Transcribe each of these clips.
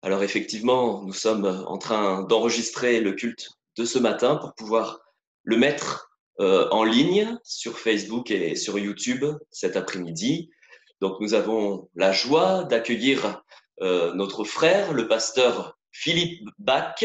Alors effectivement, nous sommes en train d'enregistrer le culte de ce matin pour pouvoir le mettre en ligne sur Facebook et sur YouTube cet après-midi. Donc nous avons la joie d'accueillir notre frère, le pasteur Philippe Bach,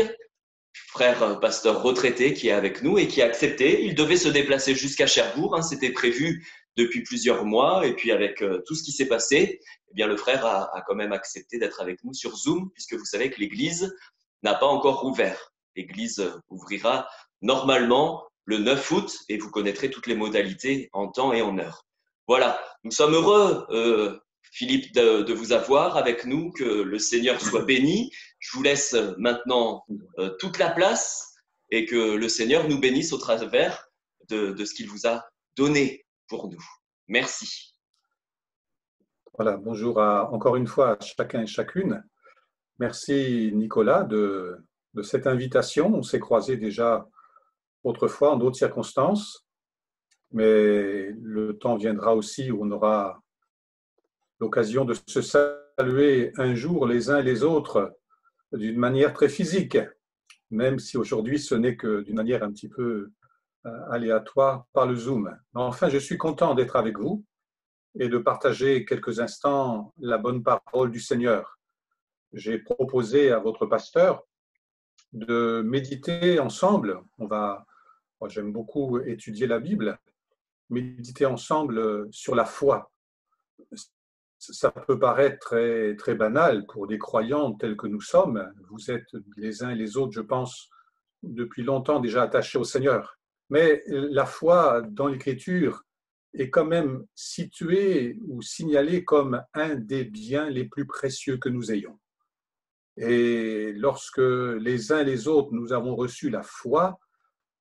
frère pasteur retraité qui est avec nous et qui a accepté. Il devait se déplacer jusqu'à Cherbourg, hein, c'était prévu depuis plusieurs mois. Et puis avec tout ce qui s'est passé, eh bien le frère a quand même accepté d'être avec nous sur Zoom, puisque vous savez que l'Église n'a pas encore ouvert. L'Église ouvrira normalement le 9 août et vous connaîtrez toutes les modalités en temps et en heure. Voilà, nous sommes heureux, Philippe, de vous avoir avec nous, que le Seigneur soit béni. Je vous laisse maintenant toute la place et que le Seigneur nous bénisse au travers de ce qu'il vous a donné pour nous. Merci. Voilà, bonjour encore une fois à chacun et chacune. Merci Nicolas de cette invitation. On s'est croisés déjà autrefois en d'autres circonstances, mais le temps viendra aussi où on aura l'occasion de se saluer un jour les uns et les autres d'une manière très physique, même si aujourd'hui ce n'est que d'une manière un petit peu aléatoire par le Zoom. Mais enfin, je suis content d'être avec vous et de partager quelques instants la bonne parole du Seigneur. J'ai proposé à votre pasteur de méditer ensemble. Moi, j'aime beaucoup étudier la Bible, méditer ensemble sur la foi. Ça peut paraître très, très banal pour des croyants tels que nous sommes. Vous êtes les uns et les autres, je pense, depuis longtemps déjà attachés au Seigneur. Mais la foi dans l'Écriture est quand même située ou signalée comme un des biens les plus précieux que nous ayons. Et lorsque les uns et les autres, nous avons reçu la foi,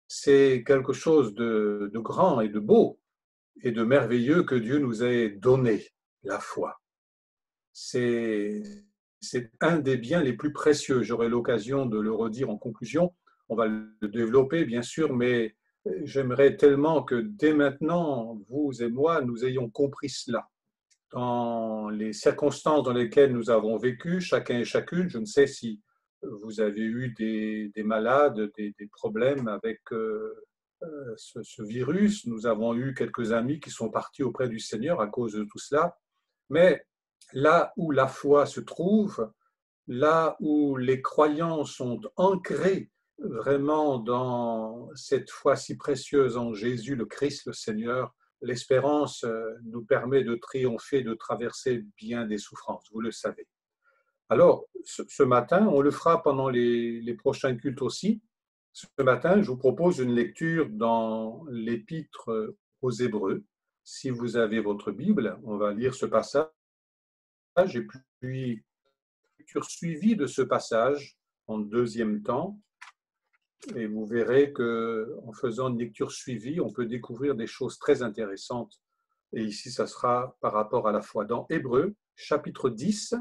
c'est quelque chose de grand et de beau et de merveilleux que Dieu nous ait donné, la foi. C'est un des biens les plus précieux. J'aurai l'occasion de le redire en conclusion. On va le développer, bien sûr, mais j'aimerais tellement que dès maintenant, vous et moi, nous ayons compris cela. Dans les circonstances dans lesquelles nous avons vécu, chacun et chacune, je ne sais si vous avez eu des malades, des problèmes avec ce virus. Nous avons eu quelques amis qui sont partis auprès du Seigneur à cause de tout cela. Mais là où la foi se trouve, là où les croyants sont ancrés vraiment dans cette foi si précieuse en Jésus, le Christ, le Seigneur, l'espérance nous permet de triompher, de traverser bien des souffrances, vous le savez. Alors, ce matin, on le fera pendant les prochains cultes aussi. Ce matin, je vous propose une lecture dans l'Épître aux Hébreux. Si vous avez votre Bible, on va lire ce passage et puis lecture suivie de ce passage en deuxième temps. Et vous verrez qu'en faisant une lecture suivie, on peut découvrir des choses très intéressantes. Et ici, ça sera par rapport à la foi. Dans Hébreux, chapitre 10,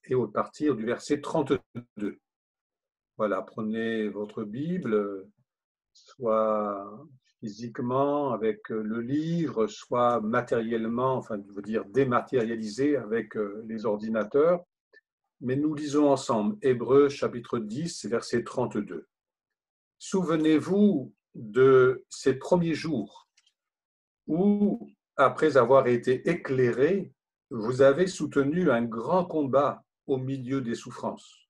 et au partir du verset 32. Voilà, prenez votre Bible, soit physiquement avec le livre, soit matériellement, enfin, je veux dire dématérialisé avec les ordinateurs. Mais nous lisons ensemble Hébreux, chapitre 10, verset 32. Souvenez-vous de ces premiers jours où, après avoir été éclairés, vous avez soutenu un grand combat au milieu des souffrances.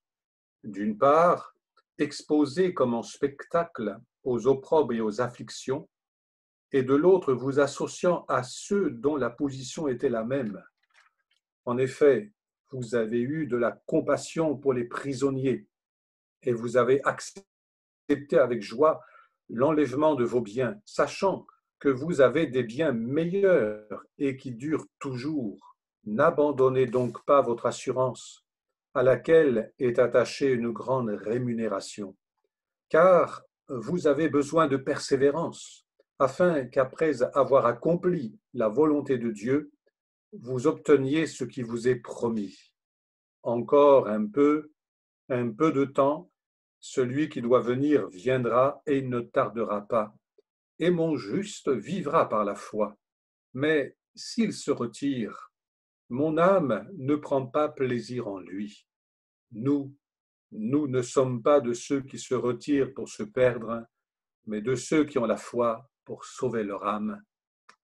D'une part, exposé comme en spectacle aux opprobres et aux afflictions, et de l'autre, vous associant à ceux dont la position était la même. En effet, vous avez eu de la compassion pour les prisonniers et vous avez accepté avec joie l'enlèvement de vos biens, sachant que vous avez des biens meilleurs et qui durent toujours. N'abandonnez donc pas votre assurance, à laquelle est attachée une grande rémunération, car vous avez besoin de persévérance, afin qu'après avoir accompli la volonté de Dieu, vous obteniez ce qui vous est promis. Encore un peu de temps, celui qui doit venir viendra et il ne tardera pas. Et mon juste vivra par la foi. Mais s'il se retire, mon âme ne prend pas plaisir en lui. Nous, nous ne sommes pas de ceux qui se retirent pour se perdre, mais de ceux qui ont la foi pour sauver leur âme.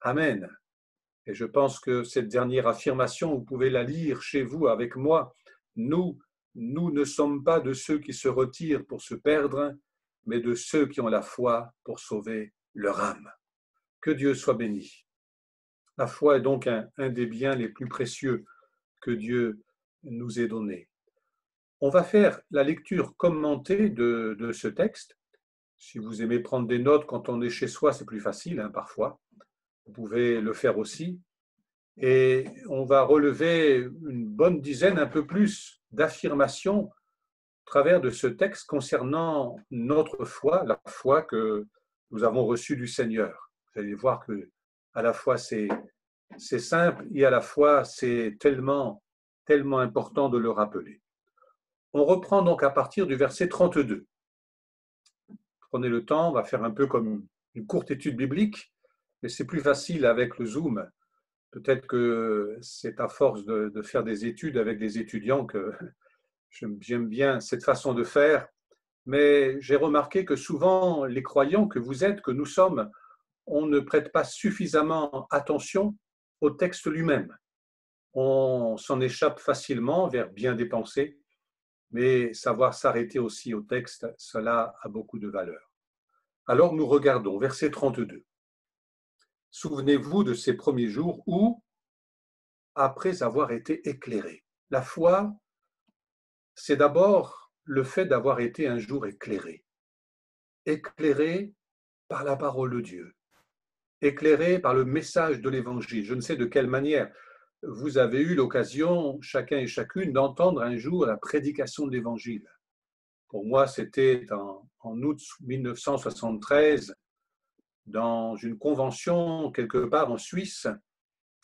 Amen. Et je pense que cette dernière affirmation, vous pouvez la lire chez vous avec moi. Nous ne sommes pas de ceux qui se retirent pour se perdre, mais de ceux qui ont la foi pour sauver leur âme. Que Dieu soit béni. La foi est donc un des biens les plus précieux que Dieu nous ait donnés. On va faire la lecture commentée de ce texte. Si vous aimez prendre des notes quand on est chez soi, c'est plus facile parfois. Vous pouvez le faire aussi. Et on va relever une bonne dizaine, un peu plus, d'affirmations au travers de ce texte concernant notre foi, la foi que nous avons reçue du Seigneur. Vous allez voir que à la fois c'est simple et à la fois c'est tellement important de le rappeler. On reprend donc à partir du verset 32. Prenez le temps, on va faire un peu comme une courte étude biblique, mais c'est plus facile avec le Zoom. Peut-être que c'est à force de faire des études avec des étudiants que j'aime bien cette façon de faire. Mais j'ai remarqué que souvent, les croyants que vous êtes, que nous sommes, on ne prête pas suffisamment attention au texte lui-même. On s'en échappe facilement vers bien des pensées, mais savoir s'arrêter aussi au texte, cela a beaucoup de valeur. Alors nous regardons verset 32. Souvenez-vous de ces premiers jours où, après avoir été éclairés, la foi, c'est d'abord le fait d'avoir été un jour éclairé. Éclairé par la parole de Dieu, éclairé par le message de l'Évangile. Je ne sais de quelle manière vous avez eu l'occasion, chacun et chacune, d'entendre un jour la prédication de l'Évangile. Pour moi, c'était en août 1973, dans une convention quelque part en Suisse.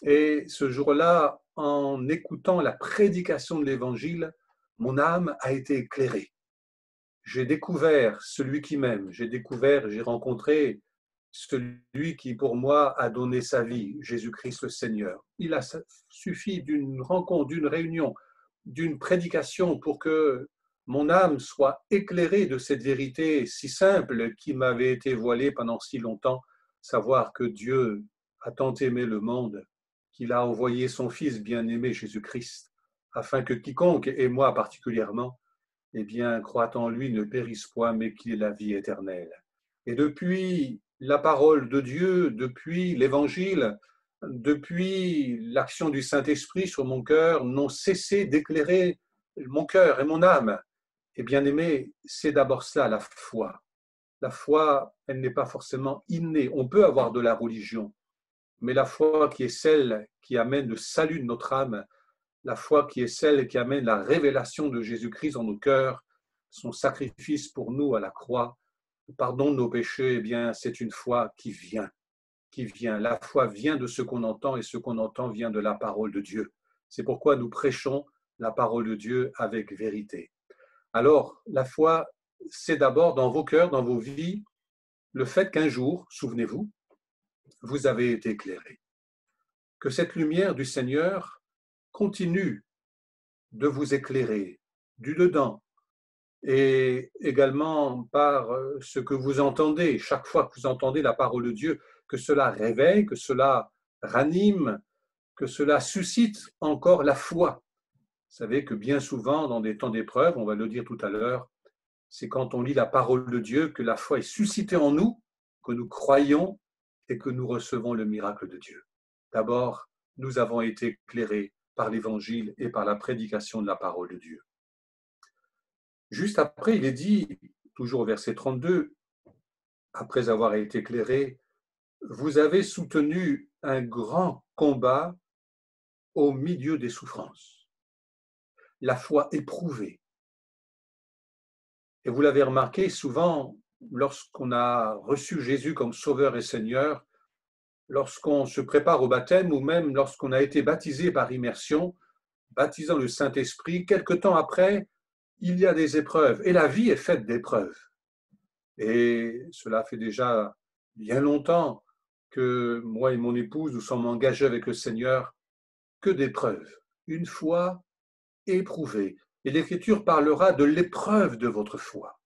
Et ce jour-là, en écoutant la prédication de l'Évangile, mon âme a été éclairée. J'ai découvert celui qui m'aime, j'ai rencontré celui qui pour moi a donné sa vie, Jésus-Christ le Seigneur. Il a suffi d'une rencontre, d'une réunion, d'une prédication pour que mon âme soit éclairée de cette vérité si simple qui m'avait été voilée pendant si longtemps, savoir que Dieu a tant aimé le monde qu'il a envoyé son Fils bien-aimé Jésus-Christ, afin que quiconque, et moi particulièrement, eh bien, croit en lui ne périsse point, mais qu'il ait la vie éternelle. Et depuis la parole de Dieu, depuis l'Évangile, depuis l'action du Saint-Esprit sur mon cœur, n'ont cessé d'éclairer mon cœur et mon âme. Et bien aimé, c'est d'abord cela, la foi. La foi, elle n'est pas forcément innée. On peut avoir de la religion, mais la foi qui est celle qui amène le salut de notre âme, la foi qui est celle qui amène la révélation de Jésus-Christ dans nos cœurs, son sacrifice pour nous à la croix, le pardon de nos péchés, eh bien, c'est une foi qui vient. La foi vient de ce qu'on entend et ce qu'on entend vient de la parole de Dieu. C'est pourquoi nous prêchons la parole de Dieu avec vérité. Alors, la foi, c'est d'abord dans vos cœurs, dans vos vies, le fait qu'un jour, souvenez-vous, vous avez été éclairés. Que cette lumière du Seigneur continue de vous éclairer du dedans et également par ce que vous entendez. Chaque fois que vous entendez la parole de Dieu, que cela réveille, que cela ranime, que cela suscite encore la foi. Vous savez que bien souvent, dans des temps d'épreuve, on va le dire tout à l'heure, c'est quand on lit la parole de Dieu que la foi est suscitée en nous, que nous croyons et que nous recevons le miracle de Dieu. D'abord, nous avons été éclairés par l'Évangile et par la prédication de la parole de Dieu. Juste après, il est dit, toujours au verset 32, après avoir été éclairé, vous avez soutenu un grand combat au milieu des souffrances. La foi éprouvée. Et vous l'avez remarqué, souvent, lorsqu'on a reçu Jésus comme Sauveur et Seigneur, lorsqu'on se prépare au baptême ou même lorsqu'on a été baptisé par immersion, baptisant le Saint-Esprit, quelque temps après, il y a des épreuves. Et la vie est faite d'épreuves. Et cela fait déjà bien longtemps que moi et mon épouse, nous sommes engagés avec le Seigneur, que d'épreuves. Une foi éprouvée. Et l'Écriture parlera de l'épreuve de votre foi.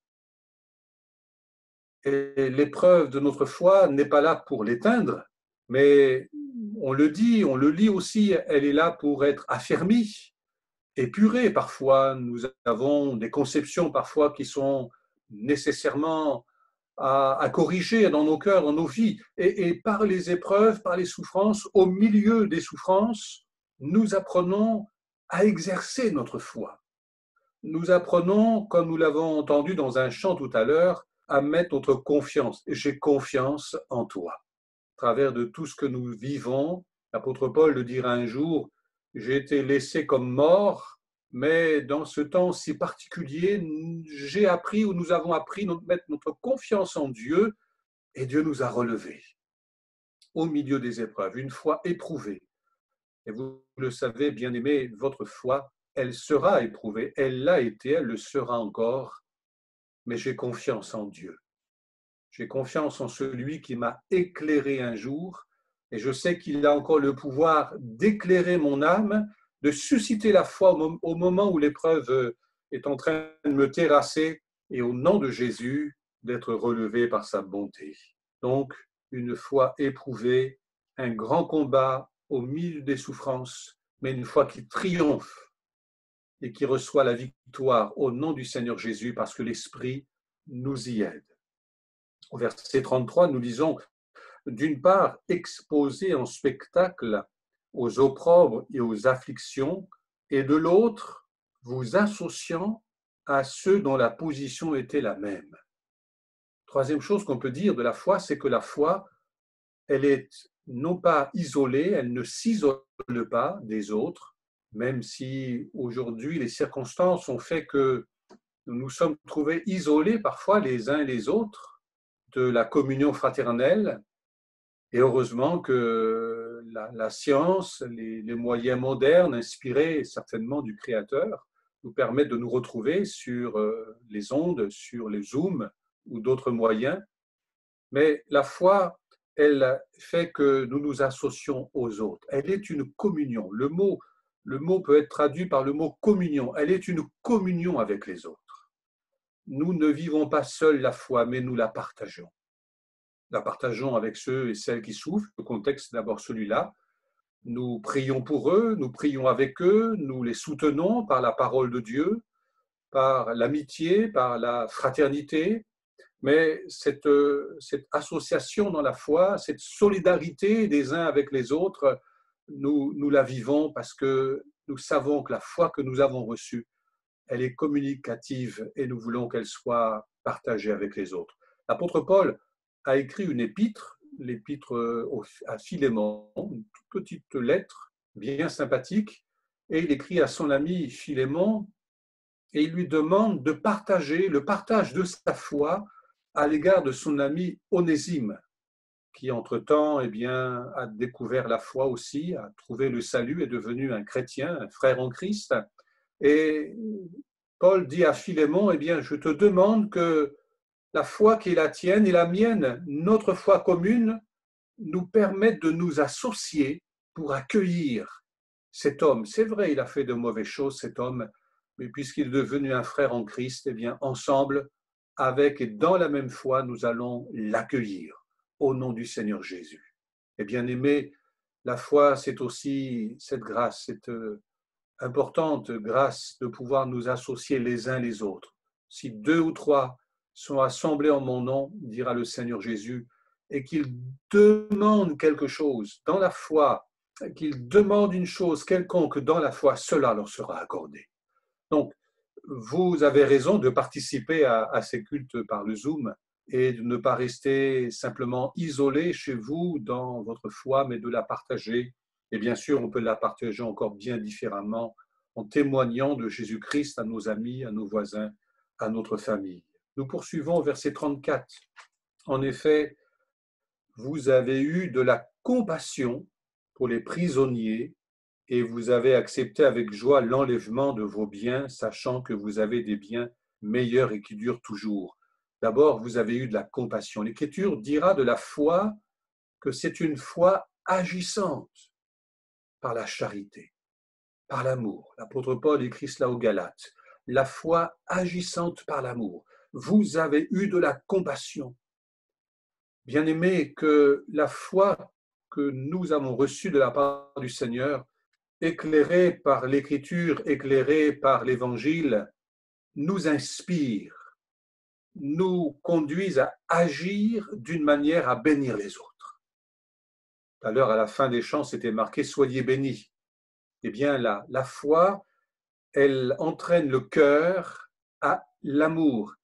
Et l'épreuve de notre foi n'est pas là pour l'éteindre, mais on le dit, on le lit aussi, elle est là pour être affermie, épurée. Parfois, nous avons des conceptions parfois qui sont nécessairement à corriger dans nos cœurs, dans nos vies. Et par les épreuves, par les souffrances, au milieu des souffrances, nous apprenons à exercer notre foi. Nous apprenons, comme nous l'avons entendu dans un chant tout à l'heure, à mettre notre confiance. J'ai confiance en toi. À travers de tout ce que nous vivons, l'apôtre Paul le dira un jour, j'ai été laissé comme mort, mais dans ce temps si particulier, j'ai appris ou nous avons appris à mettre notre confiance en Dieu et Dieu nous a relevés au milieu des épreuves, une foi éprouvée. Et vous le savez, bien-aimés, votre foi, elle sera éprouvée, elle l'a été, elle le sera encore, mais j'ai confiance en Dieu. J'ai confiance en celui qui m'a éclairé un jour et je sais qu'il a encore le pouvoir d'éclairer mon âme, de susciter la foi au moment où l'épreuve est en train de me terrasser et au nom de Jésus d'être relevé par sa bonté. Donc, une foi éprouvée, un grand combat au milieu des souffrances, mais une foi qui triomphe et qui reçoit la victoire au nom du Seigneur Jésus parce que l'Esprit nous y aide. Au verset 33, nous lisons, d'une part, exposé en spectacle aux opprobres et aux afflictions, et de l'autre, vous associant à ceux dont la position était la même. Troisième chose qu'on peut dire de la foi, c'est que la foi, elle est non pas isolée, elle ne s'isole pas des autres, même si aujourd'hui les circonstances ont fait que nous nous sommes trouvés isolés parfois les uns et les autres de la communion fraternelle. Et heureusement que la science, les moyens modernes, inspirés certainement du Créateur, nous permettent de nous retrouver sur les ondes, sur les Zooms ou d'autres moyens. Mais la foi, elle fait que nous nous associons aux autres. Elle est une communion. Le mot peut être traduit par le mot communion. Elle est une communion avec les autres. Nous ne vivons pas seuls la foi, mais nous la partageons. La partageons avec ceux et celles qui souffrent. Le contexte est d'abord celui-là. Nous prions pour eux, nous prions avec eux, nous les soutenons par la parole de Dieu, par l'amitié, par la fraternité. Mais cette association dans la foi, cette solidarité des uns avec les autres, nous la vivons parce que nous savons que la foi que nous avons reçue, elle est communicative et nous voulons qu'elle soit partagée avec les autres. L'apôtre Paul a écrit une épître, l'épître à Philémon, une toute petite lettre bien sympathique, et il écrit à son ami Philémon et il lui demande de partager le partage de sa foi à l'égard de son ami Onésime, qui entre-temps a découvert la foi aussi, a trouvé le salut, est devenu un chrétien, un frère en Christ. Et Paul dit à Philémon, je te demande que la foi qui est la tienne et la mienne, notre foi commune, nous permettent de nous associer pour accueillir cet homme. C'est vrai, il a fait de mauvaises choses, cet homme, mais puisqu'il est devenu un frère en Christ, ensemble, avec et dans la même foi, nous allons l'accueillir au nom du Seigneur Jésus. Et bien aimé, la foi, c'est aussi cette grâce, cette importante grâce de pouvoir nous associer les uns les autres. Si 2 ou 3 sont assemblés en mon nom, dira le Seigneur Jésus, et qu'ils demandent quelque chose dans la foi, qu'ils demandent une chose quelconque dans la foi, cela leur sera accordé. Donc, vous avez raison de participer à ces cultes par le Zoom et de ne pas rester simplement isolé chez vous dans votre foi, mais de la partager. Et bien sûr, on peut la partager encore bien différemment en témoignant de Jésus-Christ à nos amis, à nos voisins, à notre famille. Nous poursuivons au verset 34. En effet, vous avez eu de la compassion pour les prisonniers et vous avez accepté avec joie l'enlèvement de vos biens, sachant que vous avez des biens meilleurs et qui durent toujours. D'abord, vous avez eu de la compassion. L'Écriture dira de la foi que c'est une foi agissante par la charité, par l'amour. L'apôtre Paul écrit cela aux Galates. la foi agissante par l'amour. Vous avez eu de la compassion. Bien-aimés, que la foi que nous avons reçue de la part du Seigneur, éclairée par l'Écriture, éclairée par l'Évangile, nous inspire, nous conduise à agir d'une manière à bénir les autres. Tout à l'heure, à la fin des chants, c'était marqué « Soyez bénis ». Eh bien, la foi, elle entraîne le cœur à l'amour.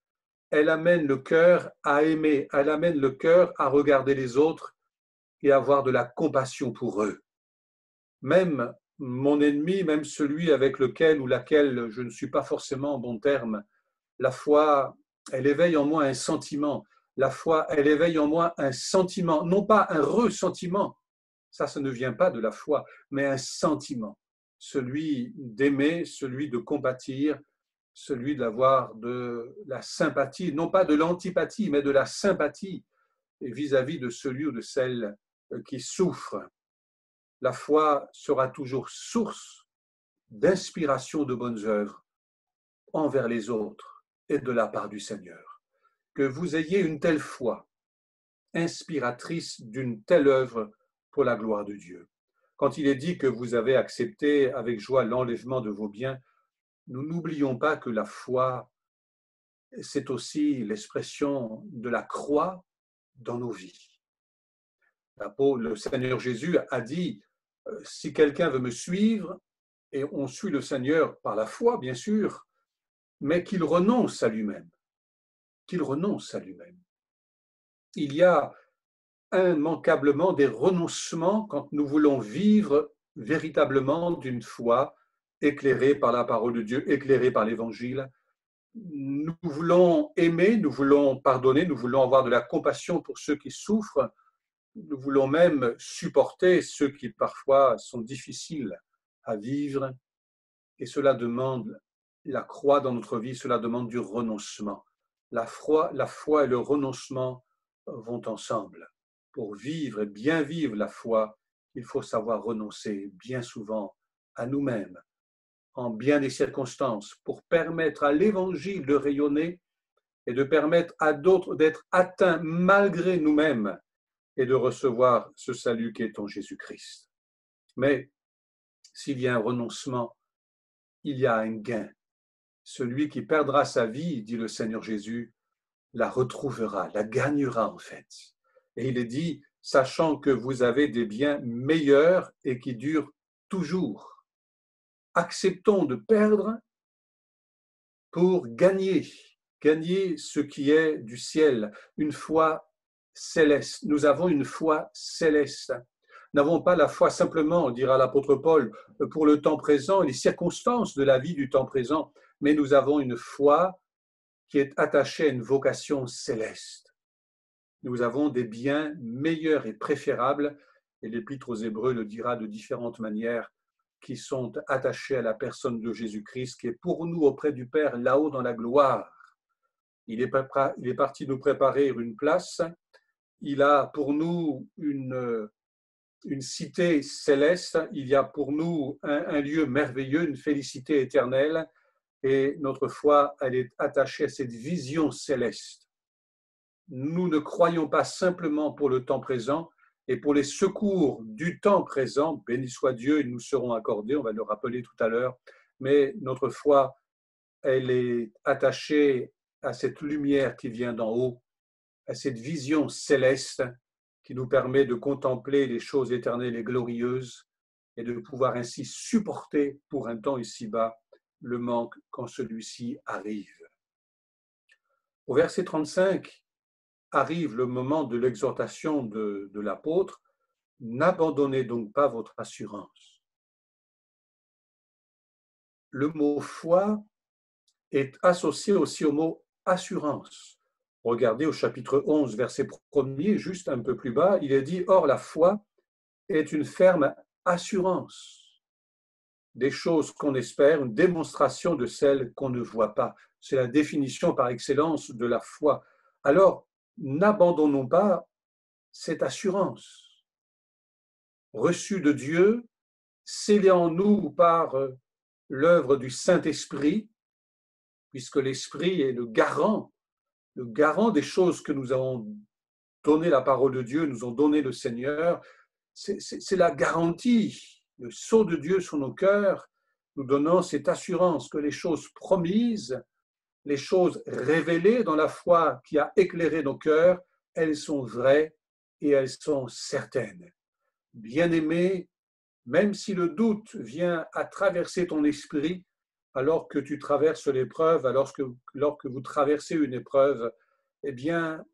Elle amène le cœur à aimer. Elle amène le cœur à regarder les autres et avoir de la compassion pour eux. Même mon ennemi, même celui avec lequel ou laquelle je ne suis pas forcément en bon terme, la foi, elle éveille en moi un sentiment. La foi, elle éveille en moi un sentiment, non pas un ressentiment, ça ne vient pas de la foi, mais un sentiment, celui d'aimer, celui de compatir, celui d'avoir de la sympathie, non pas de l'antipathie, mais de la sympathie vis-à-vis de celui ou de celle qui souffre. La foi sera toujours source d'inspiration de bonnes œuvres envers les autres et de la part du Seigneur. Que vous ayez une telle foi, inspiratrice d'une telle œuvre pour la gloire de Dieu. Quand il est dit que vous avez accepté avec joie l'enlèvement de vos biens, nous n'oublions pas que la foi, c'est aussi l'expression de la croix dans nos vies. Le Seigneur Jésus a dit, si quelqu'un veut me suivre, et on suit le Seigneur par la foi, bien sûr, mais qu'il renonce à lui-même. Qu'il renonce à lui-même. Il y a immanquablement des renoncements quand nous voulons vivre véritablement d'une foi éclairée par la parole de Dieu, éclairée par l'Évangile. Nous voulons aimer, nous voulons pardonner, nous voulons avoir de la compassion pour ceux qui souffrent, nous voulons même supporter ceux qui parfois sont difficiles à vivre, et cela demande la croix dans notre vie, cela demande du renoncement. La foi et le renoncement vont ensemble. Pour vivre et bien vivre la foi, il faut savoir renoncer bien souvent à nous-mêmes, en bien des circonstances, pour permettre à l'Évangile de rayonner et de permettre à d'autres d'être atteints malgré nous-mêmes et de recevoir ce salut qui est en Jésus-Christ. Mais s'il y a un renoncement, il y a un gain. Celui qui perdra sa vie, dit le Seigneur Jésus, la retrouvera, la gagnera en fait. Et il est dit, sachant que vous avez des biens meilleurs et qui durent toujours. Acceptons de perdre pour gagner ce qui est du ciel, une foi céleste. Nous avons une foi céleste. Nous n'avons pas la foi simplement, dira l'apôtre Paul, pour le temps présent et les circonstances de la vie du temps présent, mais nous avons une foi qui est attachée à une vocation céleste. Nous avons des biens meilleurs et préférables, et l'Épître aux Hébreux le dira de différentes manières, qui sont attachés à la personne de Jésus-Christ, qui est pour nous auprès du Père, là-haut dans la gloire. Il est parti nous préparer une place. Il a pour nous une cité céleste. Il y a pour nous un lieu merveilleux, une félicité éternelle. Et notre foi, elle est attachée à cette vision céleste. Nous ne croyons pas simplement pour le temps présent, et pour les secours du temps présent, béni soit Dieu, ils nous seront accordés, on va le rappeler tout à l'heure, mais notre foi, elle est attachée à cette lumière qui vient d'en haut, à cette vision céleste qui nous permet de contempler les choses éternelles et glorieuses et de pouvoir ainsi supporter pour un temps ici-bas le manque quand celui-ci arrive. Au verset 35, arrive le moment de l'exhortation de l'apôtre, « N'abandonnez donc pas votre assurance ». Le mot foi est associé aussi au mot assurance. Regardez au chapitre 11, verset 1er, juste un peu plus bas, il est dit « Or la foi est une ferme assurance des choses qu'on espère, une démonstration de celles qu'on ne voit pas ». C'est la définition par excellence de la foi. Alors, n'abandonnons pas cette assurance reçue de Dieu, scellée en nous par l'œuvre du Saint-Esprit, puisque l'Esprit est le garant des choses que nous avons donné la parole de Dieu, nous ont donné le Seigneur. C'est la garantie, le sceau de Dieu sur nos cœurs, nous donnant cette assurance que les choses promises, les choses révélées dans la foi qui a éclairé nos cœurs, elles sont vraies et elles sont certaines. Bien-aimé, même si le doute vient à traverser ton esprit, alors que tu traverses l'épreuve, alors que vous traversez une épreuve, eh bien,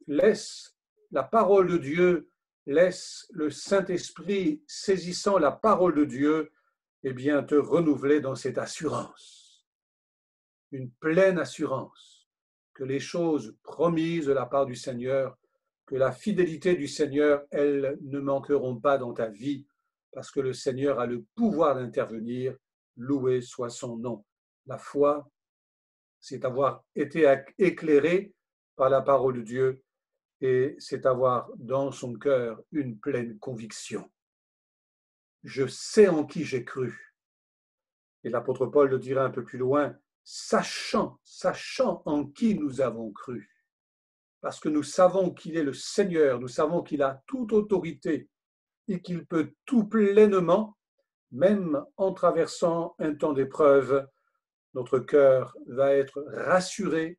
laisse la parole de Dieu, laisse le Saint-Esprit saisissant la parole de Dieu, eh bien, te renouveler dans cette assurance, une pleine assurance que les choses promises de la part du Seigneur, que la fidélité du Seigneur, elles ne manqueront pas dans ta vie, parce que le Seigneur a le pouvoir d'intervenir. Loué soit son nom. La foi, c'est avoir été éclairé par la parole de Dieu et c'est avoir dans son cœur une pleine conviction. Je sais en qui j'ai cru. Et l'apôtre Paul le dira un peu plus loin, sachant en qui nous avons cru. Parce que nous savons qu'il est le Seigneur, nous savons qu'il a toute autorité et qu'il peut tout pleinement, même en traversant un temps d'épreuve, notre cœur va être rassuré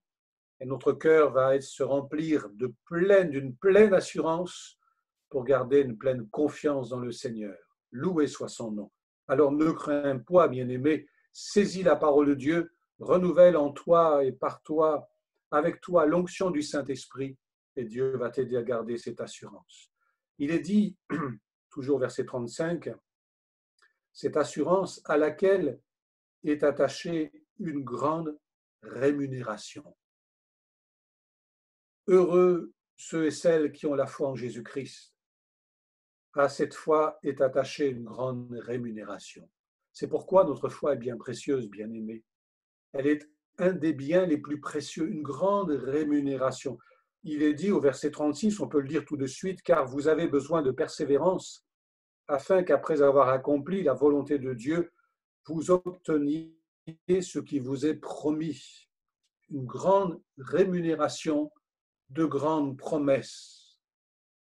et notre cœur va se remplir d'une pleine assurance pour garder une pleine confiance dans le Seigneur. Loué soit son nom. Alors ne crains point, bien-aimé, saisis la parole de Dieu, renouvelle en toi et par toi, avec toi, l'onction du Saint-Esprit et Dieu va t'aider à garder cette assurance. Il est dit, toujours verset 35, cette assurance à laquelle est attachée une grande rémunération. Heureux ceux et celles qui ont la foi en Jésus-Christ. À cette foi est attachée une grande rémunération. C'est pourquoi notre foi est bien précieuse, bien-aimée. Elle est un des biens les plus précieux, une grande rémunération. Il est dit au verset 36, on peut le dire tout de suite, car vous avez besoin de persévérance, afin qu'après avoir accompli la volonté de Dieu, vous obteniez ce qui vous est promis. Une grande rémunération, de grandes promesses.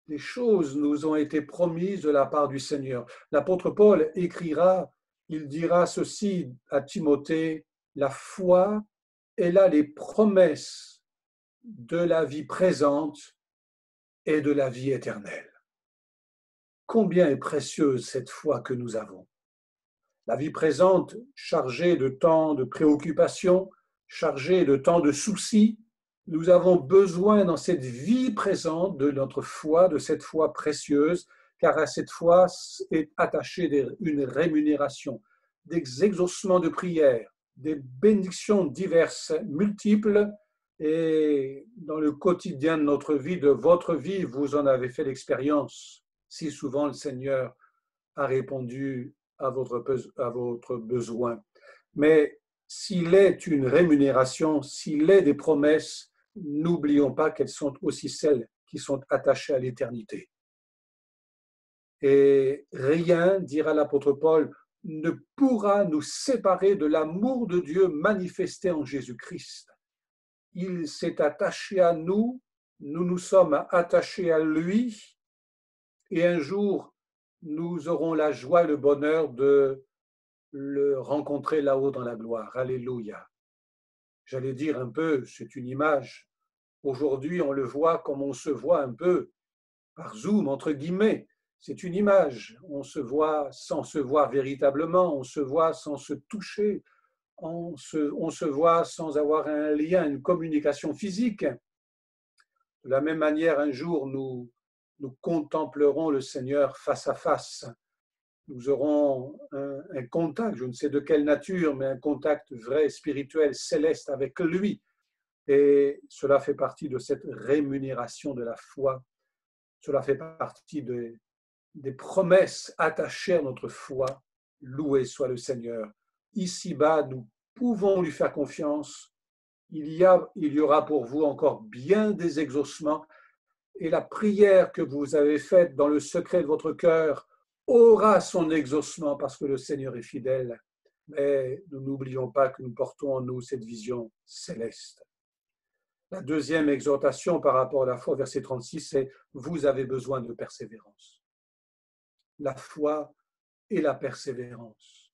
Les choses nous ont été promises de la part du Seigneur. L'apôtre Paul écrira, il dira ceci à Timothée, la foi est là les promesses de la vie présente et de la vie éternelle. Combien est précieuse cette foi que nous avons. La vie présente chargée de tant de préoccupations, chargée de tant de soucis, nous avons besoin dans cette vie présente de notre foi, de cette foi précieuse, car à cette foi est attachée une rémunération, des exaucements de prière, des bénédictions diverses, multiples, et dans le quotidien de notre vie, de votre vie, vous en avez fait l'expérience. Si souvent le Seigneur a répondu à votre besoin. Mais s'il est une rémunération, s'il est des promesses, n'oublions pas qu'elles sont aussi celles qui sont attachées à l'éternité. Et rien, dira l'apôtre Paul, ne pourra nous séparer de l'amour de Dieu manifesté en Jésus-Christ. Il s'est attaché à nous, nous nous sommes attachés à lui, et un jour, nous aurons la joie et le bonheur de le rencontrer là-haut dans la gloire. Alléluia. J'allais dire un peu, c'est une image. Aujourd'hui, on le voit comme on se voit un peu par Zoom, entre guillemets. C'est une image. On se voit sans se voir véritablement, on se voit sans se toucher, on se voit sans avoir un lien, une communication physique. De la même manière, un jour, nous contemplerons le Seigneur face à face. Nous aurons un contact, je ne sais de quelle nature, mais un contact vrai, spirituel, céleste avec lui. Et cela fait partie de cette rémunération de la foi. Cela fait partie des promesses attachées à notre foi. Loué soit le Seigneur. Ici-bas, nous pouvons lui faire confiance. Il y aura pour vous encore bien des exaucements. Et la prière que vous avez faite dans le secret de votre cœur aura son exaucement parce que le Seigneur est fidèle. mais nous n'oublions pas que nous portons en nous cette vision céleste. La deuxième exhortation par rapport à la foi, verset 36, c'est « Vous avez besoin de persévérance ». La foi et la persévérance.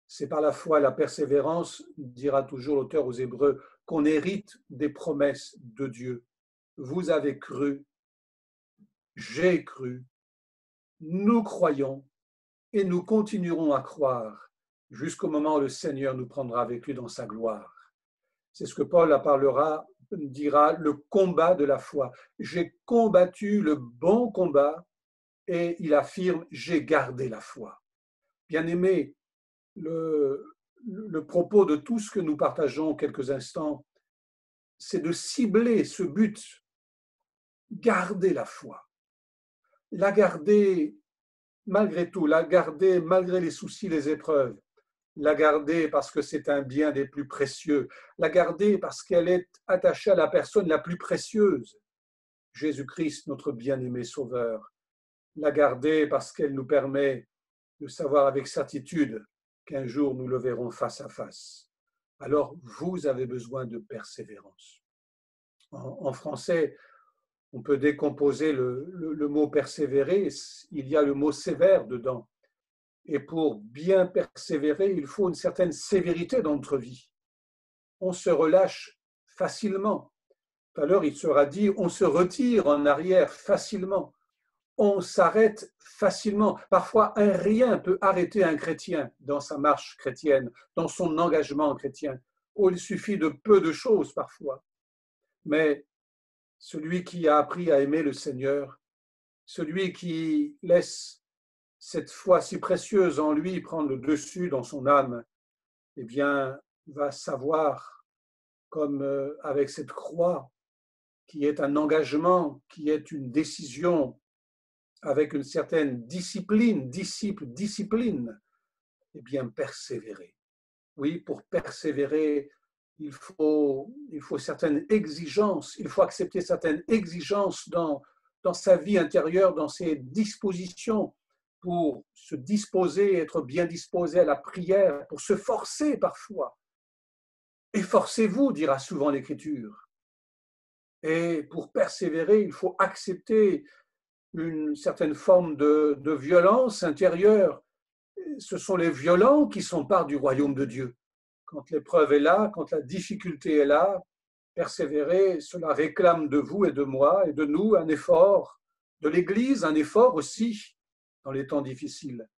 C'est par la foi et la persévérance, dira toujours l'auteur aux Hébreux, qu'on hérite des promesses de Dieu. Vous avez cru, j'ai cru, nous croyons et nous continuerons à croire jusqu'au moment où le Seigneur nous prendra avec lui dans sa gloire. C'est ce que Paul dira le combat de la foi. J'ai combattu le bon combat et il affirme j'ai gardé la foi. Bien-aimés, le propos de tout ce que nous partageons quelques instants, c'est de cibler ce but, garder la foi. La garder malgré tout, la garder malgré les soucis, les épreuves, la garder parce que c'est un bien des plus précieux, la garder parce qu'elle est attachée à la personne la plus précieuse, Jésus-Christ, notre bien-aimé Sauveur, la garder parce qu'elle nous permet de savoir avec certitude qu'un jour nous le verrons face à face. Alors, vous avez besoin de persévérance. En français, on peut décomposer le mot persévérer, il y a le mot sévère dedans. Et pour bien persévérer, il faut une certaine sévérité dans notre vie. On se relâche facilement. Tout à l'heure, il sera dit, on se retire en arrière facilement. On s'arrête facilement. Parfois, un rien peut arrêter un chrétien dans sa marche chrétienne, dans son engagement chrétien. Oh, il suffit de peu de choses parfois. Mais celui qui a appris à aimer le Seigneur, celui qui laisse cette foi si précieuse en lui prendre le dessus dans son âme, eh bien, va savoir, comme avec cette croix, qui est un engagement, qui est une décision, avec une certaine discipline, discipline, eh bien, persévérer. Oui, pour persévérer, il faut certaines exigences, il faut accepter certaines exigences dans sa vie intérieure, dans ses dispositions, pour se disposer, être bien disposé à la prière, pour se forcer parfois. Efforcez-vous, dira souvent l'Écriture. Et pour persévérer, il faut accepter une certaine forme de violence intérieure. Ce sont les violents qui sont part du royaume de Dieu. Quand l'épreuve est là, quand la difficulté est là, persévérer, cela réclame de vous et de moi et de nous un effort, de l'Église un effort aussi dans les temps difficiles.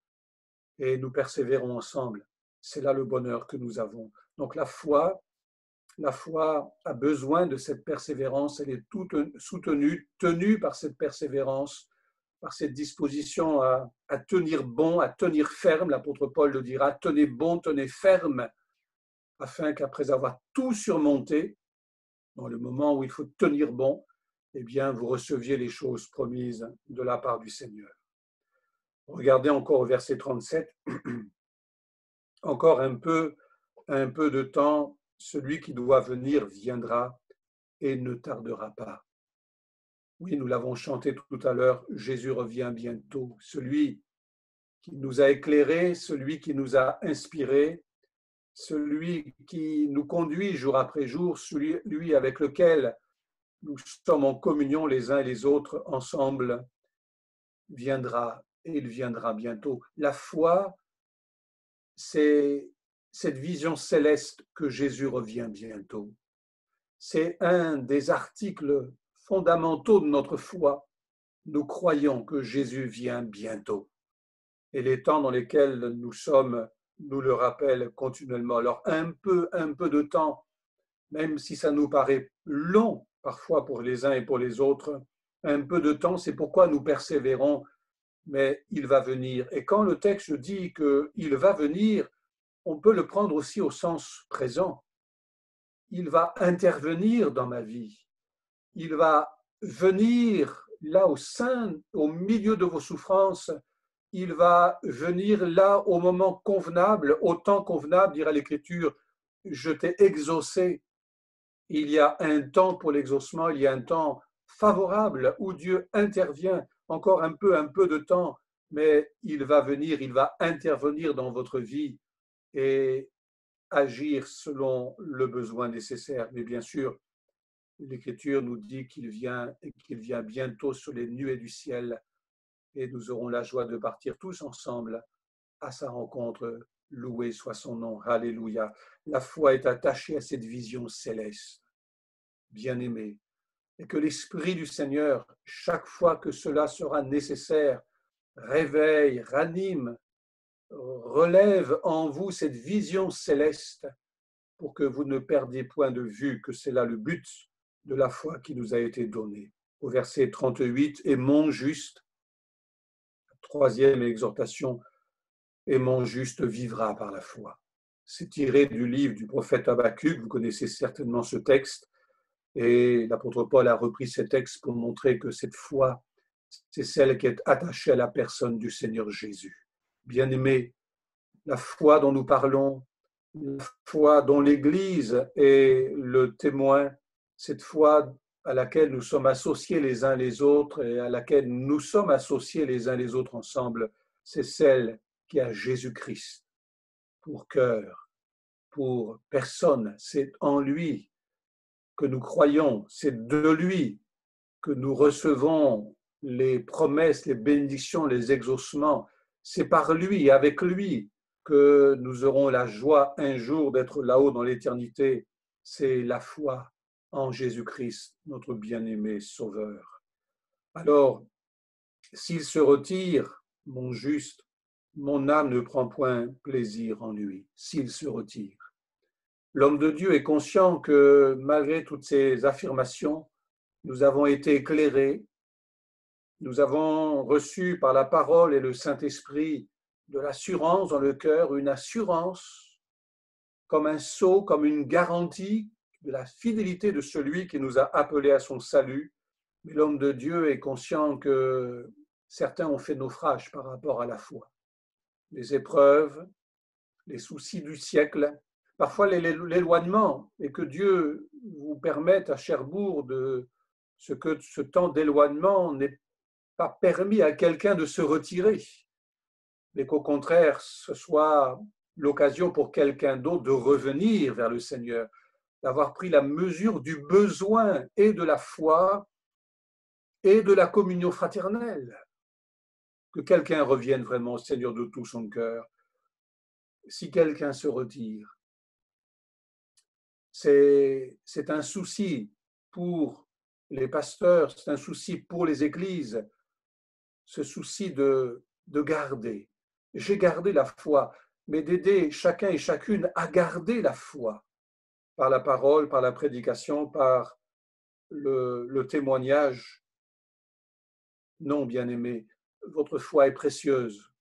Et nous persévérons ensemble. C'est là le bonheur que nous avons. Donc la foi a besoin de cette persévérance, elle est toute soutenue, tenue par cette persévérance, par cette disposition à tenir bon, à tenir ferme. L'apôtre Paul le dira, tenez bon, tenez ferme, afin qu'après avoir tout surmonté, dans le moment où il faut tenir bon, eh bien, vous receviez les choses promises de la part du Seigneur. Regardez encore au verset 37, encore un peu de temps, celui qui doit venir viendra et ne tardera pas. Oui, nous l'avons chanté tout à l'heure, Jésus revient bientôt. Celui qui nous a éclairés, celui qui nous a inspirés, celui qui nous conduit jour après jour, celui avec lequel nous sommes en communion les uns et les autres ensemble, viendra et il viendra bientôt. La foi, c'est cette vision céleste que Jésus revient bientôt. C'est un des articles fondamentaux de notre foi. Nous croyons que Jésus vient bientôt. Et les temps dans lesquels nous sommes nous le rappellent continuellement. Alors un peu de temps, même si ça nous paraît long parfois pour les uns et pour les autres, un peu de temps, c'est pourquoi nous persévérons, mais il va venir. Et quand le texte dit qu'il va venir, on peut le prendre aussi au sens présent. Il va intervenir dans ma vie. Il va venir là au milieu de vos souffrances. Il va venir là au moment convenable, au temps convenable, dira l'Écriture. Je t'ai exaucé. Il y a un temps pour l'exaucement, il y a un temps favorable où Dieu intervient. Encore un peu de temps, mais il va venir, il va intervenir dans votre vie et agir selon le besoin nécessaire. Mais bien sûr, l'Écriture nous dit qu'il vient et qu'il vient bientôt sur les nuées du ciel et nous aurons la joie de partir tous ensemble à sa rencontre. Loué soit son nom. Alléluia. La foi est attachée à cette vision céleste, bien-aimée, et que l'Esprit du Seigneur, chaque fois que cela sera nécessaire, réveille, ranime, relève en vous cette vision céleste pour que vous ne perdiez point de vue que c'est là le but de la foi qui nous a été donnée. Au verset 38, et mon juste, troisième exhortation, et mon juste vivra par la foi. C'est tiré du livre du prophète Habacuc, vous connaissez certainement ce texte, et l'apôtre Paul a repris ce texte pour montrer que cette foi, c'est celle qui est attachée à la personne du Seigneur Jésus. Bien-aimé, la foi dont nous parlons, la foi dont l'Église est le témoin, cette foi à laquelle nous sommes associés les uns les autres et à laquelle nous sommes associés les uns les autres ensemble, c'est celle qui a Jésus-Christ pour cœur, pour personne. C'est en lui que nous croyons, c'est de lui que nous recevons les promesses, les bénédictions, les exaucements. C'est par lui, avec lui, que nous aurons la joie un jour d'être là-haut dans l'éternité. C'est la foi en Jésus-Christ, notre bien-aimé Sauveur. Alors, s'il se retire, mon juste, mon âme ne prend point plaisir en lui, s'il se retire. L'homme de Dieu est conscient que malgré toutes ces affirmations, nous avons été éclairés, nous avons reçu par la parole et le Saint-Esprit de l'assurance dans le cœur, une assurance comme un sceau, comme une garantie de la fidélité de celui qui nous a appelés à son salut. Mais l'homme de Dieu est conscient que certains ont fait naufrage par rapport à la foi. Les épreuves, les soucis du siècle, parfois l'éloignement, et que Dieu vous permette à Cherbourg que ce temps d'éloignement n'ait pas permis à quelqu'un de se retirer, mais qu'au contraire, ce soit l'occasion pour quelqu'un d'autre de revenir vers le Seigneur, d'avoir pris la mesure du besoin et de la foi et de la communion fraternelle. Que quelqu'un revienne vraiment au Seigneur de tout son cœur. Si quelqu'un se retire, c'est un souci pour les pasteurs, c'est un souci pour les églises, ce souci de garder. J'ai gardé la foi, mais d'aider chacun et chacune à garder la foi par la parole, par la prédication, par le témoignage. Non, bien-aimé, votre foi est précieuse.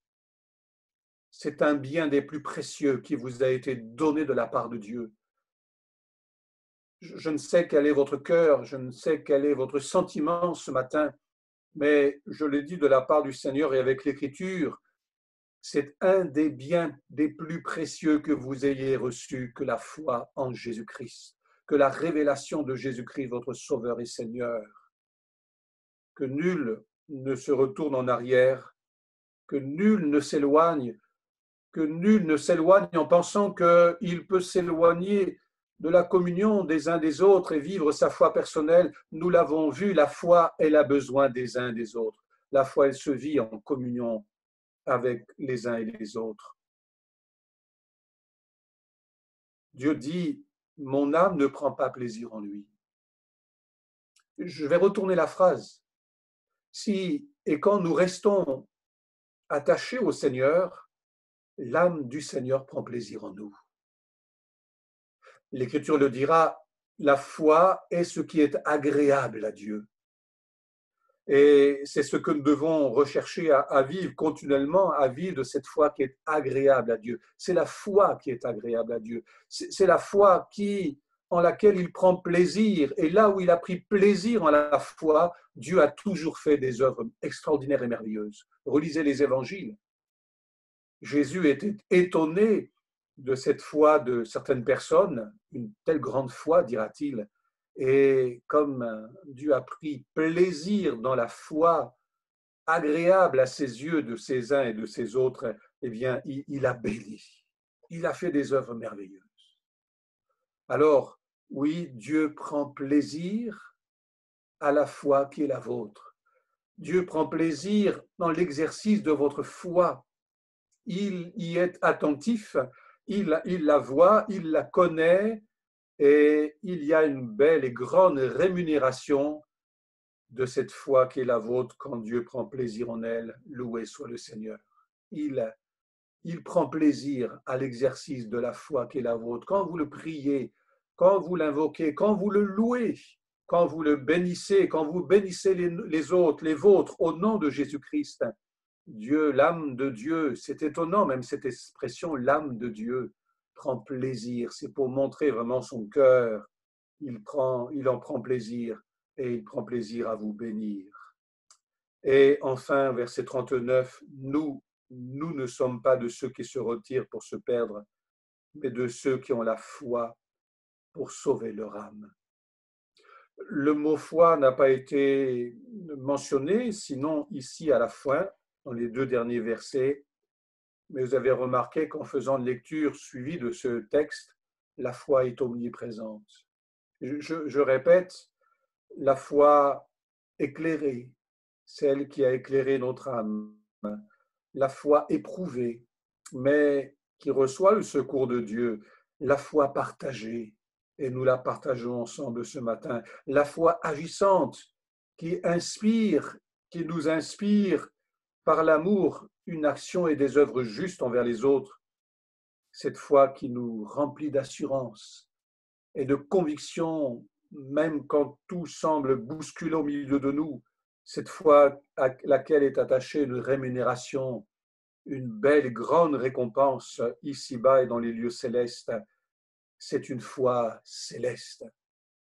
C'est un bien des plus précieux qui vous a été donné de la part de Dieu. Je ne sais quel est votre cœur, je ne sais quel est votre sentiment ce matin, mais je l'ai dit de la part du Seigneur et avec l'Écriture, c'est un des biens des plus précieux que vous ayez reçus que la foi en Jésus-Christ, que la révélation de Jésus-Christ, votre Sauveur et Seigneur. Que nul ne se retourne en arrière, que nul ne s'éloigne, que nul ne s'éloigne en pensant qu'il peut s'éloigner de la communion des uns des autres et vivre sa foi personnelle. Nous l'avons vu, la foi, elle a besoin des uns des autres. La foi, elle se vit en communion avec les uns et les autres. Dieu dit, mon âme ne prend pas plaisir en lui. Je vais retourner la phrase. Si et quand nous restons attachés au Seigneur, l'âme du Seigneur prend plaisir en nous. L'Écriture le dira, la foi est ce qui est agréable à Dieu. Et c'est ce que nous devons rechercher à vivre continuellement, à vivre de cette foi qui est agréable à Dieu. C'est la foi qui est agréable à Dieu. C'est la foi en laquelle il prend plaisir. Et là où il a pris plaisir en la foi, Dieu a toujours fait des œuvres extraordinaires et merveilleuses. Relisez les évangiles. Jésus était étonné de cette foi de certaines personnes, une telle grande foi, dira-t-il. Et comme Dieu a pris plaisir dans la foi agréable à ses yeux de ces uns et de ces autres, eh bien, il a béni. il a fait des œuvres merveilleuses. Alors, oui, Dieu prend plaisir à la foi qui est la vôtre. Dieu prend plaisir dans l'exercice de votre foi. Il y est attentif, il la voit, il la connaît, et il y a une belle et grande rémunération de cette foi qui est la vôtre quand Dieu prend plaisir en elle. Loué soit le Seigneur. Il prend plaisir à l'exercice de la foi qui est la vôtre. Quand vous le priez, quand vous l'invoquez, quand vous le louez, quand vous le bénissez, quand vous bénissez les autres, les vôtres, au nom de Jésus-Christ, Dieu, l'âme de Dieu, c'est étonnant même cette expression, l'âme de Dieu prend plaisir. C'est pour montrer vraiment son cœur. Il en prend plaisir et il prend plaisir à vous bénir. Et enfin, verset 39, nous ne sommes pas de ceux qui se retirent pour se perdre, mais de ceux qui ont la foi pour sauver leur âme. Le mot foi n'a pas été mentionné, sinon ici à la fin, dans les 2 derniers versets, mais vous avez remarqué qu'en faisant une lecture suivie de ce texte, la foi est omniprésente. Je répète, la foi éclairée, celle qui a éclairé notre âme, la foi éprouvée, mais qui reçoit le secours de Dieu, la foi partagée, et nous la partageons ensemble ce matin, la foi agissante, qui nous inspire par l'amour une action et des œuvres justes envers les autres, cette foi qui nous remplit d'assurance et de conviction, même quand tout semble bousculer au milieu de nous, cette foi à laquelle est attachée une rémunération, une belle grande récompense ici-bas et dans les lieux célestes. C'est une foi céleste.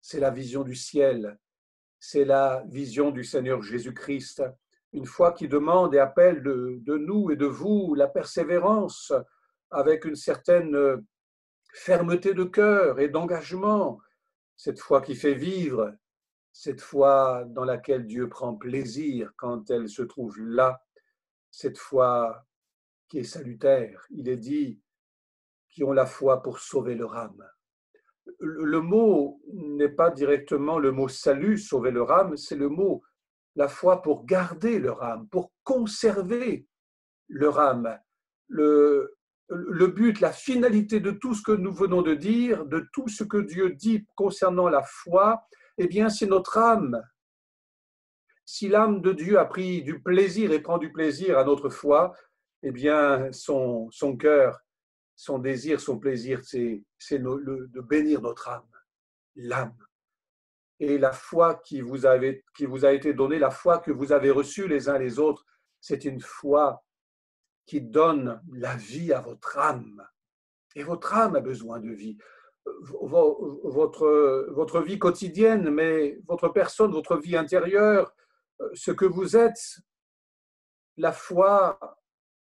C'est la vision du ciel. C'est la vision du Seigneur Jésus-Christ. Une foi qui demande et appelle de nous et de vous la persévérance avec une certaine fermeté de cœur et d'engagement. Cette foi qui fait vivre, cette foi dans laquelle Dieu prend plaisir quand elle se trouve là, cette foi qui est salutaire. Il est dit qui ont la foi pour sauver leur âme. Le mot n'est pas directement le mot salut, sauver leur âme, c'est le mot la foi pour garder leur âme, pour conserver leur âme. Le but, la finalité de tout ce que nous venons de dire, de tout ce que Dieu dit concernant la foi, eh bien, c'est notre âme. Si l'âme de Dieu a pris du plaisir et prend du plaisir à notre foi, eh bien, son cœur, son désir, son plaisir, c'est de bénir notre âme, l'âme. Et la foi qui vous a été donnée, la foi que vous avez reçue les uns les autres, c'est une foi qui donne la vie à votre âme. Et votre âme a besoin de vie. Votre vie quotidienne, mais votre personne, votre vie intérieure, ce que vous êtes, la foi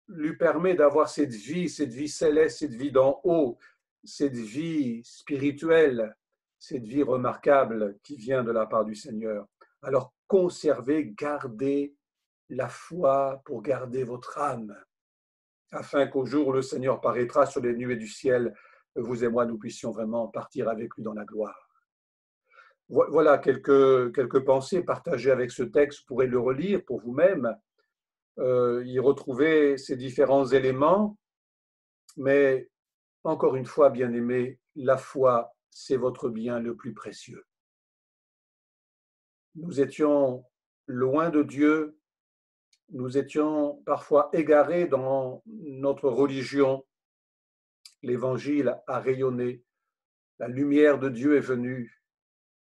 lui permet d'avoir cette vie céleste, cette vie d'en haut, cette vie spirituelle, cette vie remarquable qui vient de la part du Seigneur. Alors conservez, gardez la foi pour garder votre âme, afin qu'au jour où le Seigneur paraîtra sur les nuées du ciel, vous et moi, nous puissions vraiment partir avec lui dans la gloire. Voilà quelques pensées partagées avec ce texte. Vous pourrez le relire pour vous-même, y retrouver ces différents éléments. Mais encore une fois, bien-aimés, la foi, c'est votre bien le plus précieux. Nous étions loin de Dieu, nous étions parfois égarés dans notre religion. L'Évangile a rayonné, la lumière de Dieu est venue,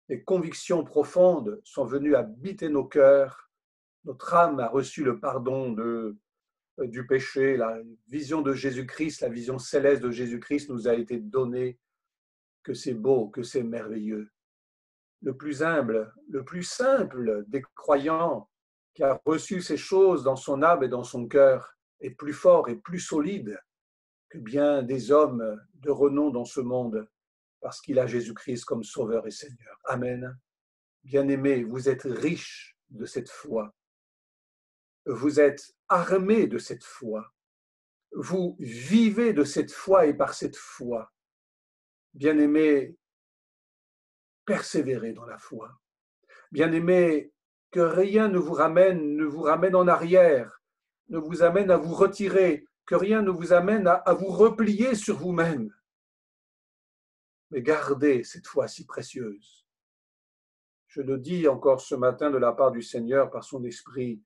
les convictions profondes sont venues habiter nos cœurs, notre âme a reçu le pardon du péché, la vision de Jésus-Christ, la vision céleste de Jésus-Christ nous a été donnée, que c'est beau, que c'est merveilleux. Le plus humble, le plus simple des croyants qui a reçu ces choses dans son âme et dans son cœur est plus fort et plus solide que bien des hommes de renom dans ce monde, parce qu'il a Jésus-Christ comme Sauveur et Seigneur. Amen. Bien-aimés, vous êtes riches de cette foi. Vous êtes armés de cette foi. vous vivez de cette foi et par cette foi. Bien-aimés, persévérez dans la foi. Bien-aimés, que rien ne vous ramène en arrière, ne vous amène à vous retirer, que rien ne vous amène à vous replier sur vous-même. Mais gardez cette foi si précieuse. Je le dis encore ce matin de la part du Seigneur par son esprit,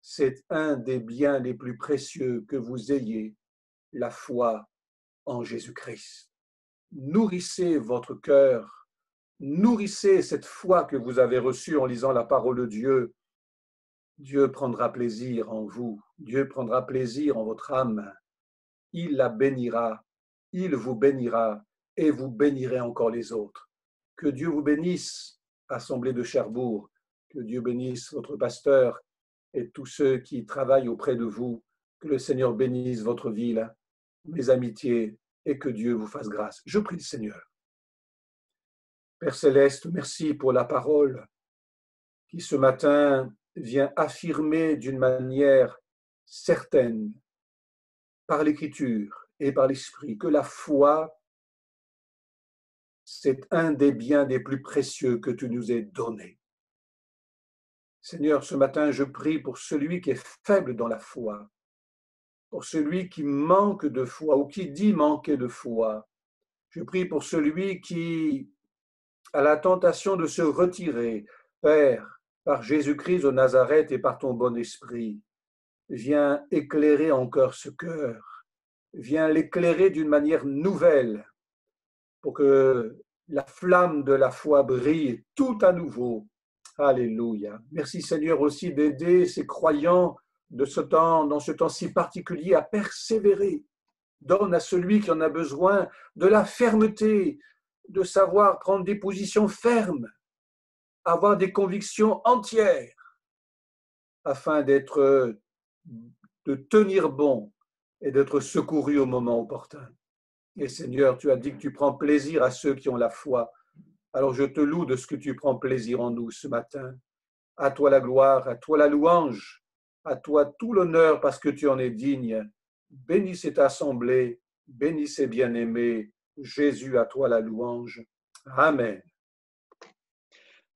c'est un des biens les plus précieux que vous ayez, la foi en Jésus-Christ. Nourrissez votre cœur, nourrissez cette foi que vous avez reçue en lisant la parole de Dieu. Dieu prendra plaisir en vous, Dieu prendra plaisir en votre âme. Il la bénira, il vous bénira et vous bénirez encore les autres. Que Dieu vous bénisse, Assemblée de Cherbourg, que Dieu bénisse votre pasteur et tous ceux qui travaillent auprès de vous, que le Seigneur bénisse votre ville, mes amitiés, et que Dieu vous fasse grâce. Je prie le Seigneur. Père Céleste, merci pour la parole qui ce matin vient affirmer d'une manière certaine, par l'Écriture et par l'Esprit, que la foi, c'est un des biens les plus précieux que tu nous aies donnés. Seigneur, ce matin, je prie pour celui qui est faible dans la foi, pour celui qui manque de foi ou qui dit manquer de foi. Je prie pour celui qui a la tentation de se retirer. Père, par Jésus-Christ de Nazareth et par ton bon esprit, viens éclairer encore ce cœur, viens l'éclairer d'une manière nouvelle pour que la flamme de la foi brille tout à nouveau. Alléluia. Merci Seigneur aussi d'aider ces croyants de ce temps, dans ce temps si particulier à persévérer. Donne à celui qui en a besoin de la fermeté, de savoir prendre des positions fermes, avoir des convictions entières, afin de tenir bon et d'être secouru au moment opportun. Et Seigneur, tu as dit que tu prends plaisir à ceux qui ont la foi. Alors je te loue de ce que tu prends plaisir en nous ce matin. À toi la gloire, à toi la louange, à toi tout l'honneur parce que tu en es digne. Bénis cette assemblée, bénis ces bien-aimés. Jésus, à toi la louange. Amen.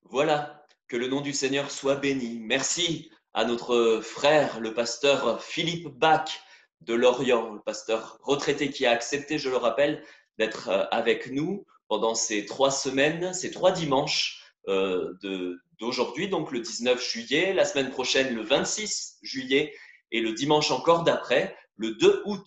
Voilà, que le nom du Seigneur soit béni. Merci à notre frère, le pasteur Philippe Bach de Lorient, le pasteur retraité qui a accepté, je le rappelle, d'être avec nous pendant ces 3 semaines, ces 3 dimanches d'aujourd'hui, donc le 19 juillet, la semaine prochaine le 26 juillet et le dimanche encore d'après, le 2 août.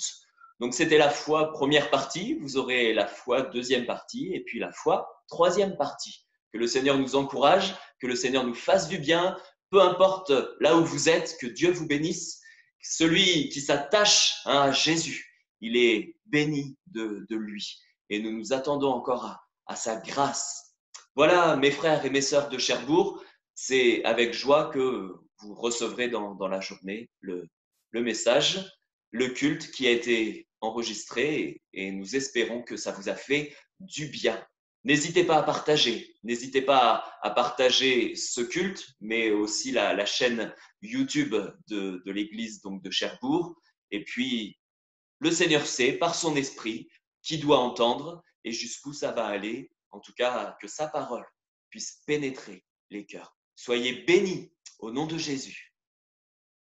Donc c'était la foi première partie, vous aurez la foi deuxième partie et puis la foi troisième partie. Que le Seigneur nous encourage, que le Seigneur nous fasse du bien, peu importe là où vous êtes, que Dieu vous bénisse. Celui qui s'attache à Jésus, il est béni de lui. Et nous nous attendons encore à sa grâce. Voilà, mes frères et mes sœurs de Cherbourg, c'est avec joie que vous recevrez dans la journée le message, le culte qui a été enregistré et nous espérons que ça vous a fait du bien. N'hésitez pas à partager, n'hésitez pas à partager ce culte, mais aussi la chaîne YouTube de l'église donc de Cherbourg. Et puis, le Seigneur sait, par son esprit, qui doit entendre et jusqu'où ça va aller. En tout cas, que sa parole puisse pénétrer les cœurs. Soyez bénis au nom de Jésus.